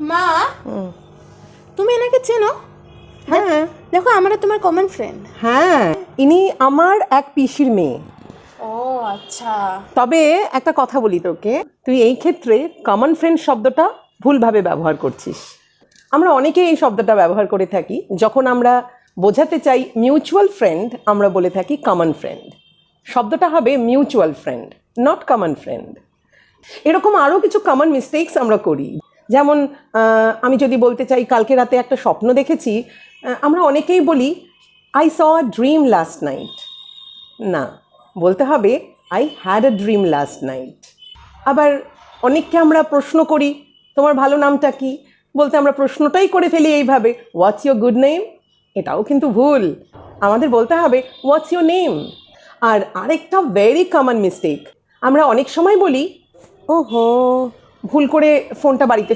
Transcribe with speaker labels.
Speaker 1: মা তুমি এনাকে চেনো?
Speaker 2: হ্যাঁ
Speaker 1: দেখো আমরা তোমার কমন ফ্রেন্ড।
Speaker 2: হ্যাঁ, ইনি আমার এক পিসির মেয়ে।
Speaker 1: ও আচ্ছা।
Speaker 2: তবে একটা কথা বলি তোকে, তুই এই ক্ষেত্রে কমন ফ্রেন্ড শব্দটা ভুলভাবে ব্যবহার করছিস। আমরা অনেকেই এই শব্দটা ব্যবহার করে থাকি, যখন আমরা বোঝাতে চাই মিউচুয়াল ফ্রেন্ড আমরা বলে থাকি কমন ফ্রেন্ড। শব্দটা হবে mutual friend, not common friend. এরকম আরও কিছু কমন মিস্টেকস আমরা করি। যেমন আমি যদি বলতে চাই কালকে রাতে একটা স্বপ্ন দেখেছি, আমরা অনেকেই বলি I saw a dream last night. না, বলতে হবে I had a dream last night. আবার অনেককে আমরা প্রশ্ন করি তোমার ভালো নামটা কি, বলতে আমরা প্রশ্নটাই করে ফেলি এইভাবে, হোয়াটস ইয়োর গুড নেম। এটাও কিন্তু ভুল, আমাদের বলতে হবে হোয়াটস ইয়োর নেম। আর আরেকটা ভেরি কমন মিস্টেক, আমরা অনেক সময় বলি ওহো, ভুল করে ফোনটা বাড়িতে